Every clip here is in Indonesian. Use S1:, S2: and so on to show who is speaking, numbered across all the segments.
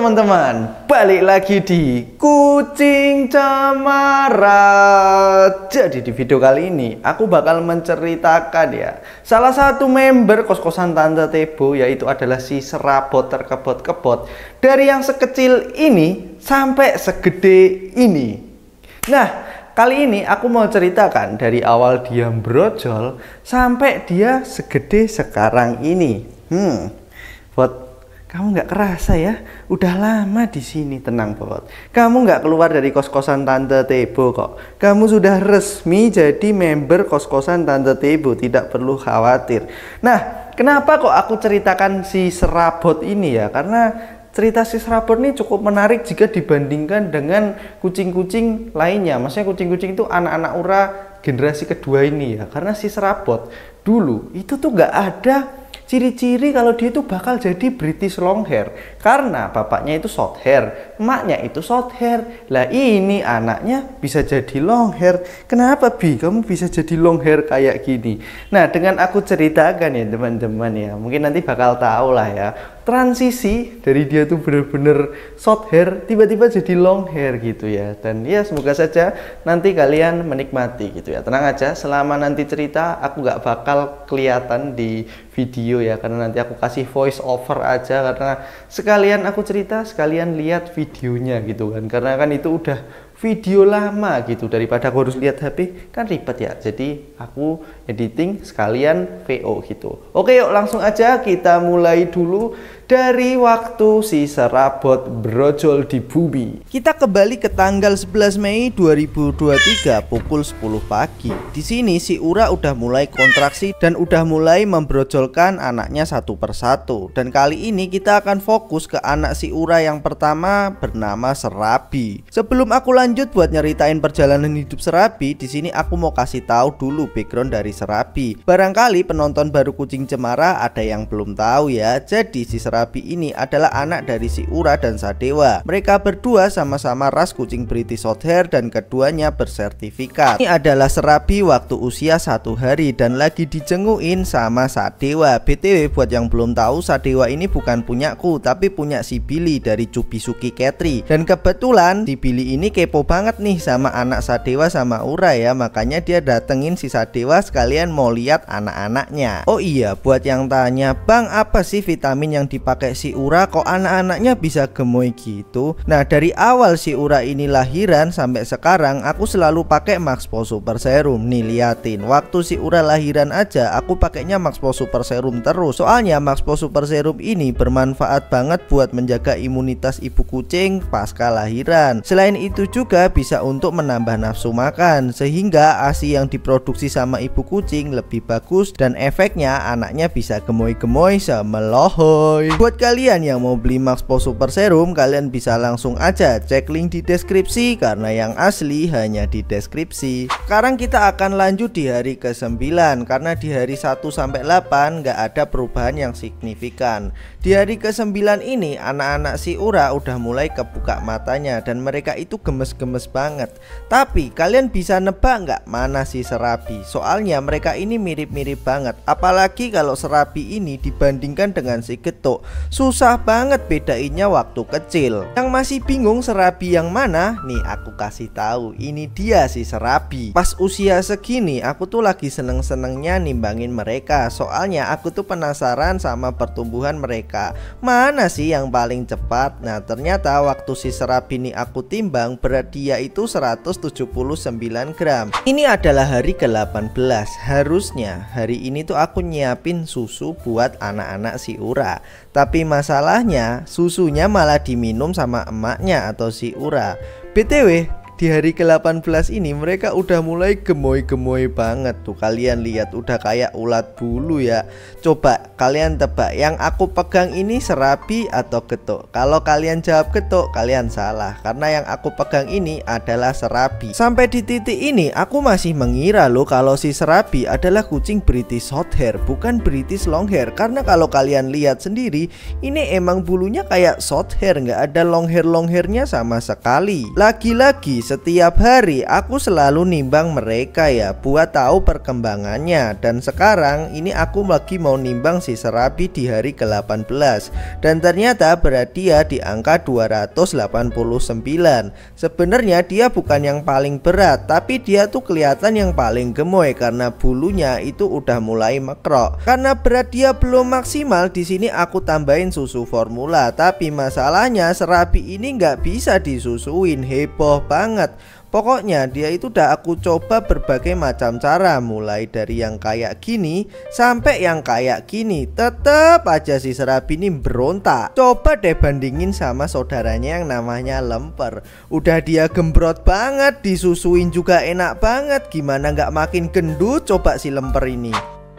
S1: teman-teman, balik lagi di Kucing Cemara. Jadi di video kali ini aku bakal menceritakan ya, salah satu member kos-kosan Tante Tebo, yaitu adalah si serabot terkebot-kebot. Dari yang sekecil ini sampai segede ini. Nah, kali ini aku mau ceritakan dari awal dia brojol sampai dia segede sekarang ini. Buat kamu nggak kerasa ya, udah lama di sini. Tenang Bot, kamu nggak keluar dari kos-kosan Tante Tebo kok. Kamu sudah resmi jadi member kos-kosan Tante Tebo, tidak perlu khawatir. Nah, kenapa kok aku ceritakan si serabot ini ya? Karena cerita si serabot ini cukup menarik jika dibandingkan dengan kucing-kucing lainnya. Maksudnya kucing-kucing itu anak-anak ura generasi kedua ini ya. Karena si serabot dulu itu tuh nggak ada ciri-ciri kalau dia itu bakal jadi British Longhair, karena bapaknya itu short hair, emaknya itu short hair. Lah ini anaknya bisa jadi long hair. Kenapa Bi kamu bisa jadi long hair kayak gini? Nah, dengan aku ceritakan ya teman-teman ya, mungkin nanti bakal tahu lah ya, transisi dari dia tuh bener-bener short hair tiba-tiba jadi long hair gitu ya. Dan ya semoga saja nanti kalian menikmati gitu ya. Tenang aja, selama nanti cerita aku nggak bakal kelihatan di video ya, karena nanti aku kasih voice over aja, karena sekalian aku cerita sekalian lihat videonya gitu kan, karena kan itu udah video lama gitu, daripada aku harus lihat HP kan ribet ya. Jadi aku editing sekalian VO gitu. Oke, yuk langsung aja kita mulai dulu dari waktu si serabot brojol di bumi. Kita kembali ke tanggal 11 Mei 2023 pukul 10 pagi. Di sini si Ura udah mulai kontraksi dan udah mulai membrojolkan anaknya satu persatu. Dan kali ini kita akan fokus ke anak si Ura yang pertama bernama Serabi. Sebelum aku lanjut buat nyeritain perjalanan hidup Serabi, di sini aku mau kasih tahu dulu background dari Serabi. Barangkali penonton baru Kucing Cemara ada yang belum tahu ya. Jadi si Serabi ini adalah anak dari si Ura dan Sadewa. Mereka berdua sama-sama ras kucing British Shorthair dan keduanya bersertifikat. Ini adalah Serabi waktu usia 1 hari dan lagi dijenguin sama Sadewa. BTW buat yang belum tahu, Sadewa ini bukan punyaku tapi punya si Billy dari Cubisuki Catry. Dan kebetulan si Billy ini kepo banget nih sama anak Sadewa sama Ura ya, makanya dia datengin si Sadewa sekalian mau lihat anak-anaknya. Oh iya, buat yang tanya, Bang apa sih vitamin yang dipakai si Ura kok anak-anaknya bisa gemoy gitu? Nah, dari awal si Ura ini lahiran sampai sekarang aku selalu pakai Maxpo Super Serum. Nih liatin, waktu si Ura lahiran aja aku pakainya Maxpo Super Serum terus. Soalnya Maxpo Super Serum ini bermanfaat banget buat menjaga imunitas ibu kucing pasca lahiran. Selain itu juga bisa untuk menambah nafsu makan, sehingga ASI yang diproduksi sama ibu kucing lebih bagus dan efeknya anaknya bisa gemoy-gemoy semelohoy. Buat kalian yang mau beli Maxpo Super Serum, kalian bisa langsung aja cek link di deskripsi, karena yang asli hanya di deskripsi. Sekarang kita akan lanjut di hari ke-9, karena di hari 1 sampai 8 nggak ada perubahan yang signifikan. Di hari ke-9 ini anak-anak si Ura udah mulai kebuka matanya dan mereka itu gemes-gemes banget. Tapi kalian bisa nebak nggak mana si Serabi? Soalnya mereka ini mirip-mirip banget. Apalagi kalau Serabi ini dibandingkan dengan si Getuk, susah banget bedainnya waktu kecil. Yang masih bingung Serabi yang mana? Nih aku kasih tahu, ini dia si Serabi. Pas usia segini aku tuh lagi seneng-senengnya nimbangin mereka. Soalnya aku tuh penasaran sama pertumbuhan mereka, mana sih yang paling cepat. Nah ternyata waktu si Serabi ini aku timbang, berat dia itu 179 gram. Ini adalah hari ke-18. Harusnya hari ini tuh aku nyiapin susu buat anak-anak si Ura, tapi masalahnya susunya malah diminum sama emaknya atau si Ura. BTW di hari ke-18 ini mereka udah mulai gemoy-gemoy banget tuh. Kalian lihat udah kayak ulat bulu ya. Coba kalian tebak, yang aku pegang ini Serabi atau Getuk? Kalau kalian jawab Getuk, kalian salah, karena yang aku pegang ini adalah Serabi. Sampai di titik ini aku masih mengira loh kalau si Serabi adalah kucing British Shorthair, bukan British Longhair. Karena kalau kalian lihat sendiri, ini emang bulunya kayak short hair, nggak ada long hairnya sama sekali. Lagi-lagi setiap hari aku selalu nimbang mereka ya, buat tahu perkembangannya. Dan sekarang ini aku lagi mau nimbang si Serabi di hari ke-18, dan ternyata berat dia di angka 289. Sebenarnya dia bukan yang paling berat, tapi dia tuh kelihatan yang paling gemoy karena bulunya itu udah mulai mekrok. Karena berat dia belum maksimal, di sini aku tambahin susu formula. Tapi masalahnya Serabi ini nggak bisa disusuin, heboh banget. Pokoknya dia itu udah aku coba berbagai macam cara, mulai dari yang kayak gini sampai yang kayak gini. Tetep aja si Serabi ini berontak. Coba deh bandingin sama saudaranya yang namanya Lemper. Udah dia gembrot banget, disusuin juga enak banget. Gimana nggak makin gendut coba si Lemper ini.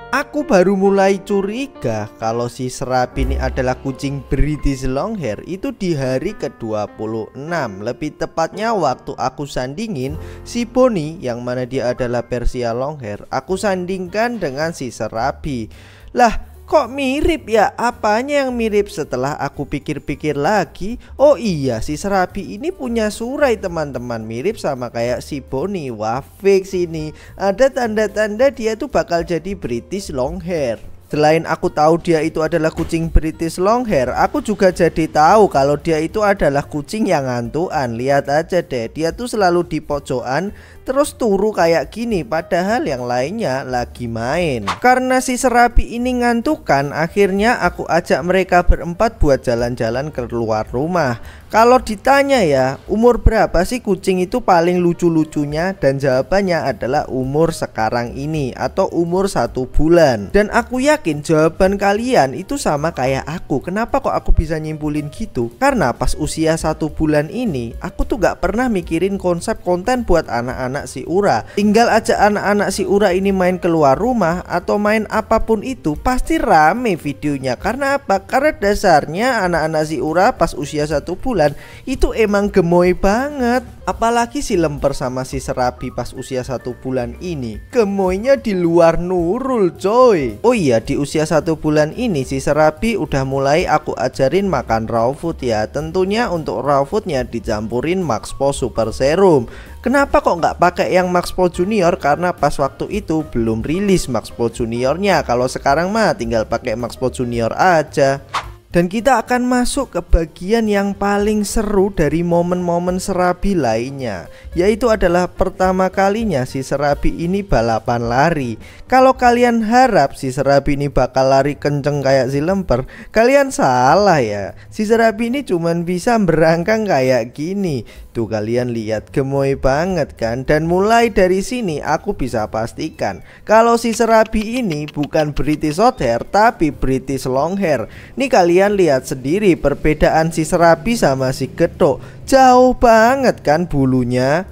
S1: Aku baru mulai curiga kalau si Serabi ini adalah kucing British Longhair itu di hari ke-26. Lebih tepatnya waktu aku sandingin si Bonnie, yang mana dia adalah Persia Longhair, aku sandingkan dengan si Serabi. Lah, kok mirip ya? Apanya yang mirip? Setelah aku pikir-pikir lagi, oh iya, si Serabi ini punya surai teman-teman, mirip sama kayak si Bonnie. Wah, fix ini. Ada tanda-tanda dia tuh bakal jadi British Longhair. Selain aku tahu dia itu adalah kucing British Longhair, aku juga jadi tahu kalau dia itu adalah kucing yang ngantuan. Lihat aja deh, dia tuh selalu di pojokan terus turu kayak gini, padahal yang lainnya lagi main. Karena si Serabi ini ngantukan, akhirnya aku ajak mereka berempat buat jalan-jalan keluar rumah. Kalau ditanya ya, umur berapa sih kucing itu paling lucu-lucunya? Dan jawabannya adalah umur sekarang ini atau umur 1 bulan. Dan aku yakin jawaban kalian itu sama kayak aku. Kenapa kok aku bisa nyimpulin gitu? Karena pas usia 1 bulan ini, aku tuh gak pernah mikirin konsep konten buat anak-anak si Ura. Tinggal aja anak-anak si Ura ini main keluar rumah atau main apapun itu, pasti rame videonya. Karena apa? Karena dasarnya anak-anak si Ura pas usia 1 bulan itu emang gemoy banget. Apalagi si Lemper sama si Serabi pas usia 1 bulan ini, gemoynya di luar nurul coy. Oh iya, di usia 1 bulan ini si Serabi udah mulai aku ajarin makan raw food ya. Tentunya untuk raw foodnya dicampurin Maxpo Super Serum. Kenapa kok nggak pakai yang Maxpo Junior? Karena pas waktu itu belum rilis Maxpo Juniornya. Kalau sekarang mah tinggal pakai Maxpo Junior aja. Dan kita akan masuk ke bagian yang paling seru dari momen-momen Serabi lainnya, yaitu adalah pertama kalinya si Serabi ini balapan lari. Kalau kalian harap si Serabi ini bakal lari kenceng kayak si Lemper, kalian salah ya. Si Serabi ini cuman bisa berangkang kayak gini. Tuh kalian lihat, gemoy banget kan. Dan mulai dari sini aku bisa pastikan kalau si Serabi ini bukan British Shorthair tapi British Longhair. Nih kalian lihat sendiri perbedaan si Serabi sama si Gethuk, jauh banget kan bulunya.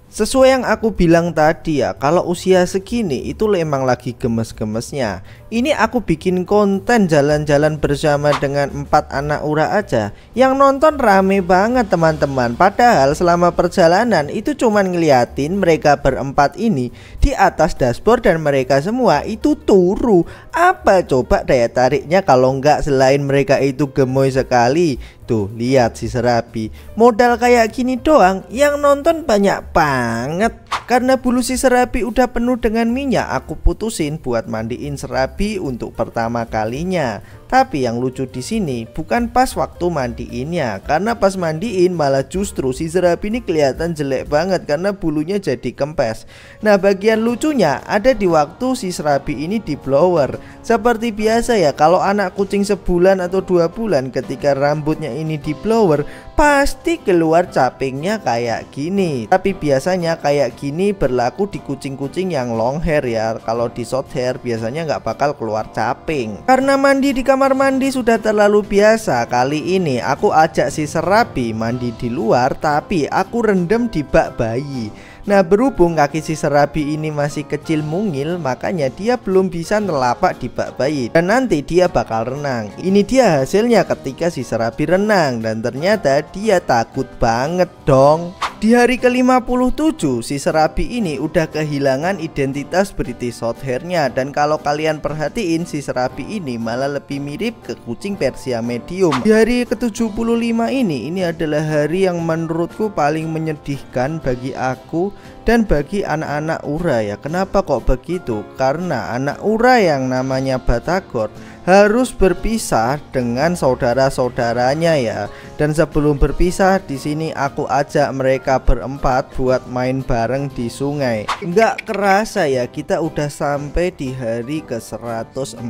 S1: Sesuai yang aku bilang tadi ya, kalau usia segini itu emang lagi gemes-gemesnya. Ini aku bikin konten jalan-jalan bersama dengan 4 anak Ura aja, yang nonton rame banget teman-teman. Padahal selama perjalanan itu cuman ngeliatin mereka berempat ini di atas dashboard dan mereka semua itu turu. Apa coba daya tariknya kalau nggak selain mereka itu gemoy sekali. Tuh lihat si Serabi, modal kayak gini doang yang nonton banyak banget. Karena bulu si Serabi udah penuh dengan minyak, aku putusin buat mandiin Serabi untuk pertama kalinya. Tapi yang lucu di sini bukan pas waktu mandiinnya, karena pas mandiin malah justru si Serabi ini kelihatan jelek banget karena bulunya jadi kempes. Nah, bagian lucunya ada di waktu si Serabi ini di blower. Seperti biasa ya, kalau anak kucing sebulan atau 2 bulan ketika rambutnya ini di blower, pasti keluar capingnya kayak gini. Tapi biasanya kayak gini berlaku di kucing-kucing yang long hair ya. Kalau di short hair biasanya nggak bakal keluar caping. Karena mandi di kamar mandi sudah terlalu biasa, kali ini aku ajak si Serabi mandi di luar, tapi aku rendam di bak bayi. Nah, berhubung kaki si Serabi ini masih kecil mungil, makanya dia belum bisa nelapak di bak bayi. Dan nanti dia bakal renang. Ini dia hasilnya ketika si Serabi renang. Dan ternyata dia takut banget dong. Di hari ke-57 si Serabi ini udah kehilangan identitas British Shorthairnya. Dan kalau kalian perhatiin si Serabi ini malah lebih mirip ke kucing Persia medium. Di hari ke-75 ini adalah hari yang menurutku paling menyedihkan bagi aku dan bagi anak-anak Ura ya. Kenapa kok begitu? Karena anak Ura yang namanya Batagor harus berpisah dengan saudara-saudaranya ya. Dan sebelum berpisah di sini aku ajak mereka berempat buat main bareng di sungai. Nggak kerasa ya kita udah sampai di hari ke-140.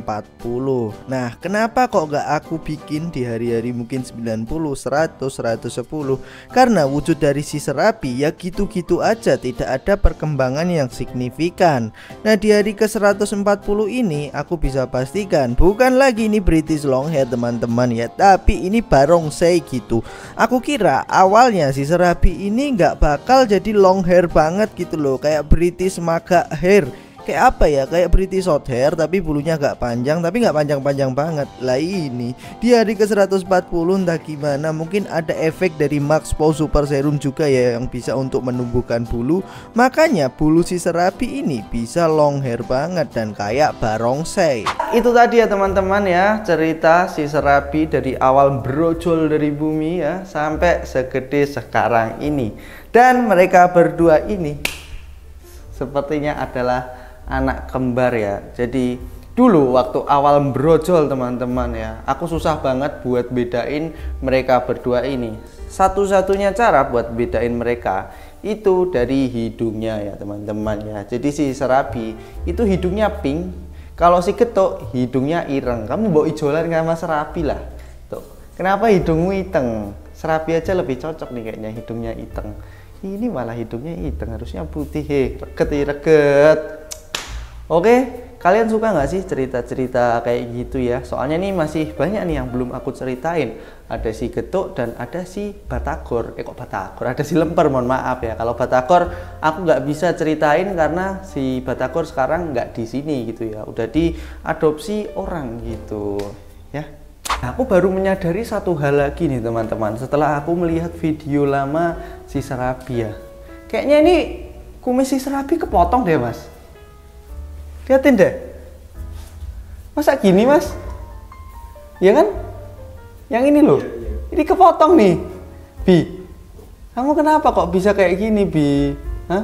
S1: Nah, kenapa kok nggak aku bikin di hari-hari mungkin 90, 100, 110? Karena wujud dari si Serabi ya gitu-gitu aja, tidak ada perkembangan yang signifikan. Nah, di hari ke-140 ini aku bisa pastikan bukan lagi ini British Longhair teman-teman ya, tapi ini barongsai gitu. Aku kira awalnya si Serabi ini nggak bakal jadi long hair banget gitu loh, kayak British Maga Hair. Kayak apa ya, kayak British Shorthair tapi bulunya agak panjang, tapi nggak panjang-panjang banget. Lah ini di hari ke-140 entah gimana, mungkin ada efek dari Max Pow Super Serum juga ya yang bisa untuk menumbuhkan bulu. Makanya bulu si Serabi ini bisa long hair banget dan kayak barongsai. Itu tadi ya teman-teman ya, cerita si Serabi dari awal brojol dari bumi ya sampai segede sekarang ini. Dan mereka berdua ini sepertinya adalah anak kembar ya. Jadi dulu waktu awal brojol teman-teman ya, aku susah banget buat bedain mereka berdua ini. Satu-satunya cara buat bedain mereka itu dari hidungnya ya teman-teman ya. Jadi si Serabi itu hidungnya pink, kalau si Getuk hidungnya ireng. Kamu bawa ijolan sama Serabi lah. Tuh, kenapa hidungmu iteng? Serabi aja lebih cocok nih kayaknya hidungnya iteng. Ini malah hidungnya iteng, harusnya putih. Reget. Oke, kalian suka nggak sih cerita-cerita kayak gitu ya? Soalnya nih masih banyak nih yang belum aku ceritain. Ada si Getuk dan ada si Batagor. Kok Batagor? Ada si Lemper, mohon maaf ya. Kalau Batagor aku nggak bisa ceritain karena si Batagor sekarang nggak di sini gitu ya. Udah diadopsi orang gitu ya. Aku baru menyadari satu hal lagi nih teman-teman. Setelah aku melihat video lama si Serabi ya. Kayaknya ini kumis si Serabi kepotong deh mas. Lihatin deh, masa gini mas? Ya kan? Yang ini loh, ini kepotong nih, Bi. Kamu kenapa kok bisa kayak gini, Bi? Hah?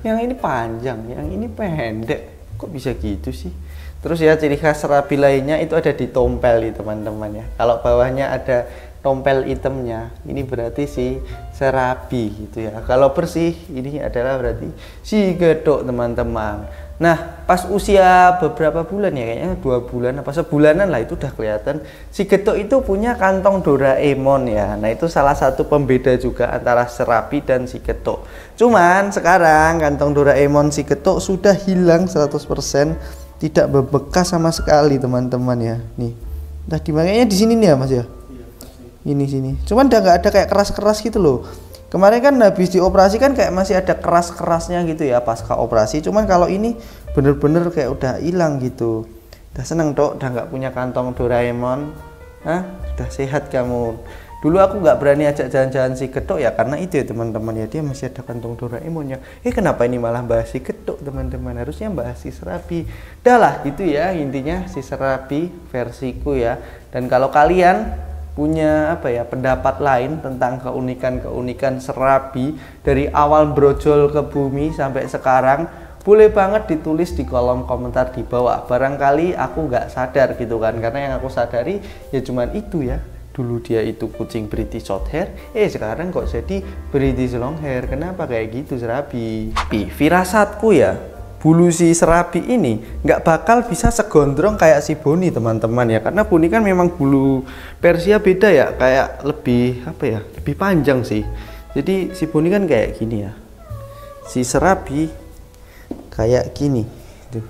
S1: Yang ini panjang, yang ini pendek, kok bisa gitu sih? Terus ya ciri khas Serabi lainnya itu ada di tompel nih teman-teman ya. Kalau bawahnya ada tompel hitamnya, ini berarti si Serabi gitu ya. Kalau bersih ini adalah berarti si Getuk teman-teman. Nah pas usia beberapa bulan ya, kayaknya 2 bulan apa sebulanan lah, itu udah kelihatan si Getuk itu punya kantong Doraemon ya. Nah itu salah satu pembeda juga antara Serabi dan si Getuk. Cuman sekarang kantong Doraemon si Getuk sudah hilang 100%, tidak bebekas sama sekali teman-teman ya. Nih entah dimakainya di sini nih ya mas ya. Ini sini, cuman udah nggak ada kayak keras-keras gitu loh. Kemarin kan habis dioperasi kan kayak masih ada keras-kerasnya gitu ya pasca operasi. Cuman kalau ini bener-bener kayak udah hilang gitu. Udah seneng dok, udah nggak punya kantong Doraemon. Hah? Udah sehat kamu. Dulu aku nggak berani ajak jalan-jalan si Getuk ya karena itu ya teman-teman ya, dia masih ada kantong Doraemonnya. Kenapa ini malah bahas si Getuk teman-teman? Harusnya bahas si Serabi. Udah lah gitu ya intinya si Serabi versiku ya. Dan kalau kalian punya apa ya pendapat lain tentang keunikan-keunikan Serabi dari awal brojol ke bumi sampai sekarang, boleh banget ditulis di kolom komentar di bawah. Barangkali aku nggak sadar gitu kan, karena yang aku sadari ya cuman itu ya. Dulu dia itu kucing British Shorthair, sekarang kok jadi British Longhair. Kenapa kayak gitu Serabi? Firasatku ya, bulu si Serabi ini nggak bakal bisa segondrong kayak si Boni teman-teman ya, karena Boni kan memang bulu Persia beda ya, kayak lebih apa ya, lebih panjang sih. Jadi si Boni kan kayak gini ya, si Serabi kayak gini tuh.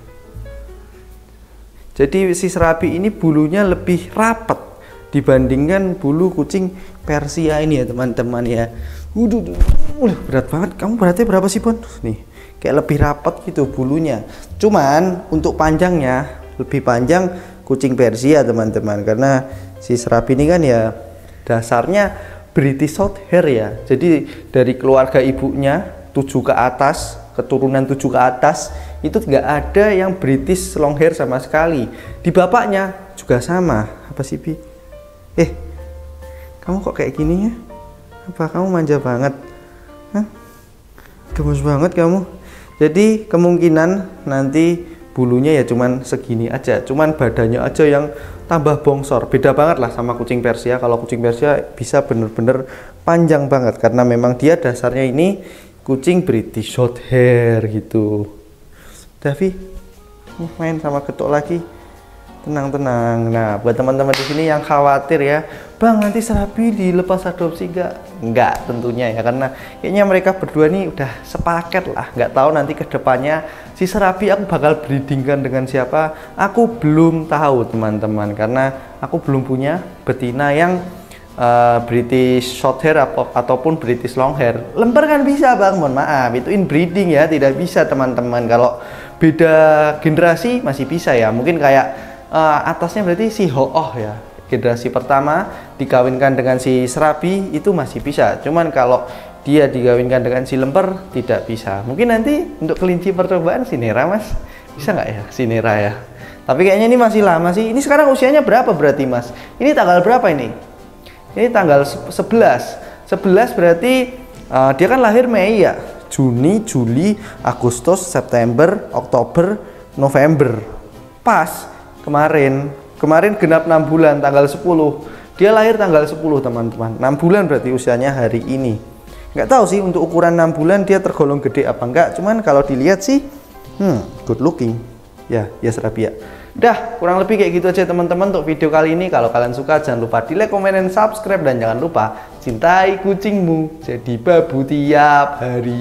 S1: Jadi si Serabi ini bulunya lebih rapat dibandingkan bulu kucing Persia ini ya teman-teman ya. Berat banget. Kamu beratnya berapa sih Bon? Nih kayak lebih rapat gitu bulunya. Cuman untuk panjangnya lebih panjang kucing Persia teman-teman, karena si Serabi ini kan ya dasarnya British Shorthair ya. Jadi dari keluarga ibunya 7 ke atas, keturunan 7 ke atas itu nggak ada yang British Longhair sama sekali. Di bapaknya juga sama. Apa sih, Bi? Kamu kok kayak gini ya? Apa kamu manja banget? Hah? Gemes banget kamu. Jadi kemungkinan nanti bulunya ya cuman segini aja, cuman badannya aja yang tambah bongsor. Beda banget lah sama kucing Persia. Kalau kucing Persia bisa bener-bener panjang banget karena memang dia dasarnya ini kucing British Shorthair gitu. Davi, main sama ketuk lagi. Tenang-tenang. Nah, buat teman-teman di sini yang khawatir ya, Bang, nanti Serabi dilepas adopsi nggak? Nggak tentunya ya, karena kayaknya mereka berdua nih udah sepaket lah. Nggak tahu nanti kedepannya si Serabi aku bakal breedingkan dengan siapa? Aku belum tahu teman-teman, karena aku belum punya betina yang British Shorthair ataupun British Longhair. Lemper kan bisa, Bang, mohon maaf, itu inbreeding ya, tidak bisa teman-teman. Kalau beda generasi masih bisa ya, mungkin kayak atasnya berarti si Ho-Oh ya, generasi pertama dikawinkan dengan si Serabi itu masih bisa. Cuman kalau dia dikawinkan dengan si Lemper tidak bisa. Mungkin nanti untuk kelinci percobaan si Nera, Mas, bisa nggak ya si Nera ya? Tapi kayaknya ini masih lama sih. Ini sekarang usianya berapa berarti, Mas? Ini tanggal berapa ini? Ini tanggal 11 berarti dia kan lahir Mei ya, Juni, Juli, Agustus, September, Oktober, November. Pas kemarin genap 6 bulan tanggal 10. Dia lahir tanggal 10 teman-teman. 6 bulan berarti usianya hari ini. Nggak tahu sih untuk ukuran 6 bulan dia tergolong gede apa enggak, cuman kalau dilihat sih good looking ya Serabi ya. Dah, kurang lebih kayak gitu aja teman-teman untuk video kali ini. Kalau kalian suka jangan lupa di like, komen, dan subscribe, dan jangan lupa cintai kucingmu jadi babu tiap hari.